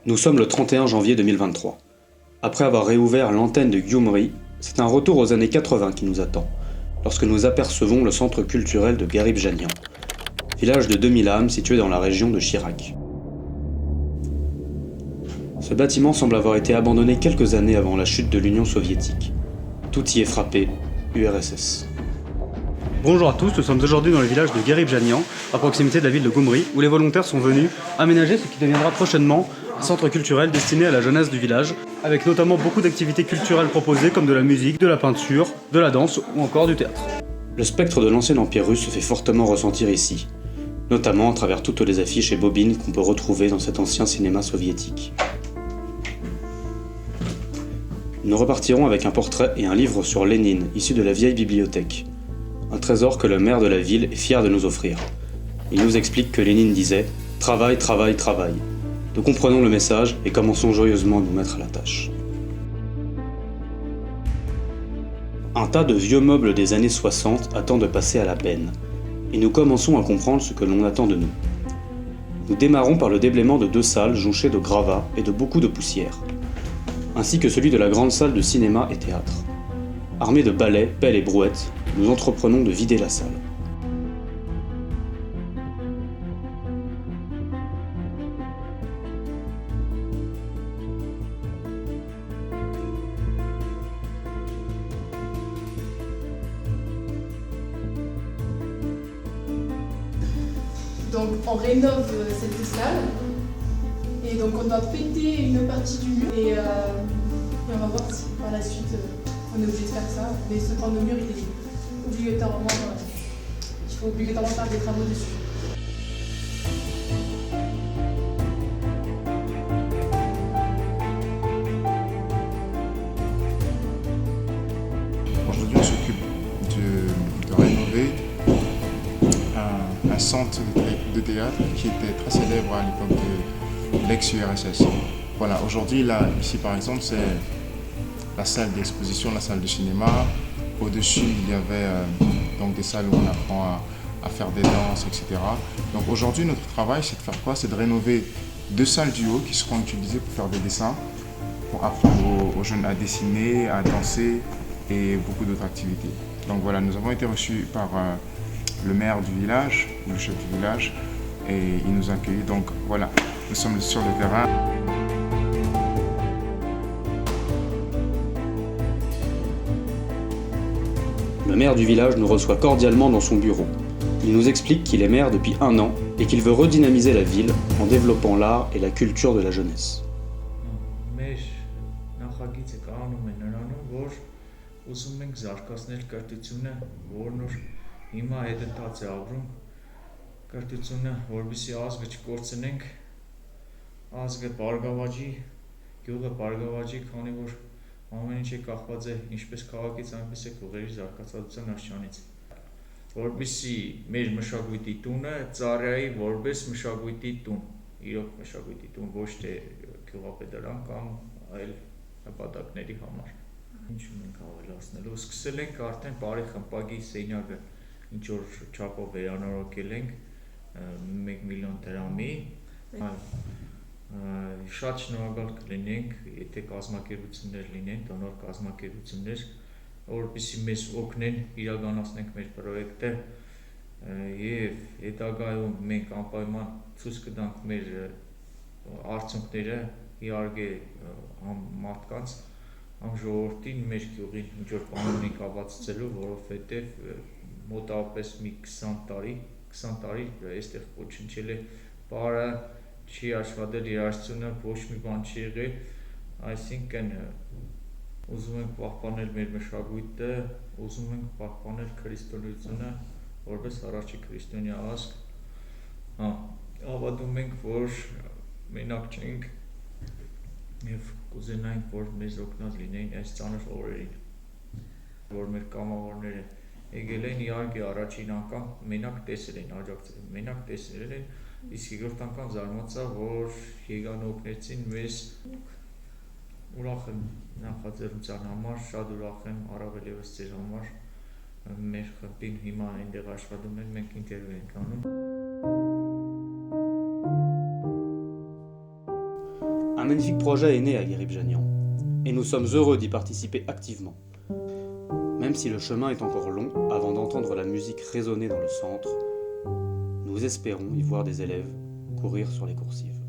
Nous sommes le 31 janvier 2023. Après avoir réouvert l'antenne de Gyumri, c'est un retour aux années 80 qui nous attend, lorsque nous apercevons le centre culturel de Garib-Janian, village de 2000 âmes situé dans la région de Chirac. Ce bâtiment semble avoir été abandonné quelques années avant la chute de l'Union soviétique. Tout y est frappé, URSS. Bonjour à tous, nous sommes aujourd'hui dans le village de Garib-Janian, à proximité de la ville de Gyumri, où les volontaires sont venus aménager ce qui deviendra prochainement un centre culturel destiné à la jeunesse du village, avec notamment beaucoup d'activités culturelles proposées comme de la musique, de la peinture, de la danse ou encore du théâtre. Le spectre de l'ancien empire russe se fait fortement ressentir ici, notamment à travers toutes les affiches et bobines qu'on peut retrouver dans cet ancien cinéma soviétique. Nous repartirons avec un portrait et un livre sur Lénine, issu de la vieille bibliothèque. Un trésor que le maire de la ville est fier de nous offrir. Il nous explique que Lénine disait « Travail, travail, travail ». Nous comprenons le message et commençons joyeusement à nous mettre à la tâche. Un tas de vieux meubles des années 60 attend de passer à la benne, et nous commençons à comprendre ce que l'on attend de nous. Nous démarrons par le déblaiement de 2 salles jonchées de gravats et de beaucoup de poussière, ainsi que celui de la grande salle de cinéma et théâtre. Armés de balais, pelles et brouettes, nous entreprenons de vider la salle. Donc on rénove cette salle et donc on doit péter une partie du mur et on va voir si par la suite on est obligé de faire ça. Mais cependant le mur il est obligatoirement, il faut obligatoirement faire des travaux dessus. Aujourd'hui, on s'occupe de rénover un centre de théâtre qui était très célèbre à l'époque de l'ex-URSS. Voilà, aujourd'hui, là, ici par exemple, c'est la salle d'exposition, la salle de cinéma. Au-dessus, il y avait donc des salles où on apprend à faire des danses, etc. Donc aujourd'hui, notre travail, c'est de faire quoi? C'est de rénover 2 salles du haut qui seront utilisées pour faire des dessins, pour apprendre aux jeunes à dessiner, à danser et beaucoup d'autres activités. Donc voilà, nous avons été reçus par le maire du village, ou le chef du village, et il nous a accueillis. Donc voilà, nous sommes sur le terrain. Le maire du village nous reçoit cordialement dans son bureau. Il nous explique qu'il est maire depuis 1 an et qu'il veut redynamiser la ville en développant l'art et la culture de la jeunesse. Մեր նախագիծը կանում է նրանում, որ ուզում ենք զարգացնել կրթությունը, որն որ հիմա հետընթաց է ապրում, կրթությունը, որպեսզի ազգը չկորցնենք, ազգը բարգավաճի, գյուղը բարգավաճի, քանի որ ամեն ինչ է կախված է ինչպես քաղաքից, այնպես է գյուղերի զարգացածության աշճանից, որպեսզի մեր մշակույթի տունը ծառայի որպես մշակույթի տուն, իրոք մշակույթի տուն, ոչ թե գյուղապետարան կամ այլ նպատակների համար։ Ինչ ունենք ավելացնելու, սկսել ենք արդեն բարի խմպակի սենյակը ինչ որ չափով վերանորոգել ենք 1 միլիոն դրամի, շատ շնորհակալ կլինենք, եթե կազմակերպություններ լինեն, դոնոր կազմակերպություններ, որպեսզի մեզ օգնեն իրականացնենք մեր պրոյեկտը եւ հետագայում մենք անպայման ցույց կտանք մեր արդյունքները իհարկե մարդկանց, ժողովրդին, մեր գյուղին ինչ որ բան ունենք ապացուցելու, որովհետեւ մոտավորապես մի 20 տարի այստեղ ոչնչել է բարը, չի աշխատել երաժշտությունը, ոչ մի բան չի եղել, այսինքն ուզում ենք պահպանել մեր մշակույթը, ուզում ենք պահպանել քրիստոնեությունը, որպես առաջի քրիստոնյա ազգ, հավատում ենք, որ մենակ չենք եւ կուզենայինք, որ մեզ օգնած լինեին այս ծանր օրերին, որ մեր կամավորները եկել են, իհարկե առաջին անգամ մենակ տեսել են, աջակցել, մենակ տեսել են, իսկ երկրորդ անգամ զարմացա, որ եկան օգնեցին մեզ, ուրախ եմ նախաձեռնության համար, շատ ուրախ եմ առավել ևս ձեր համար, մեր խմբին հիմա այնտեղ աշխատում են, մենք ինտերվյու ենք անում։ Un magnifique projet est né à Guérib-Janian, et nous sommes heureux d'y participer activement. Même si le chemin est encore long avant d'entendre la musique résonner dans le centre, nous espérons y voir des élèves courir sur les coursives.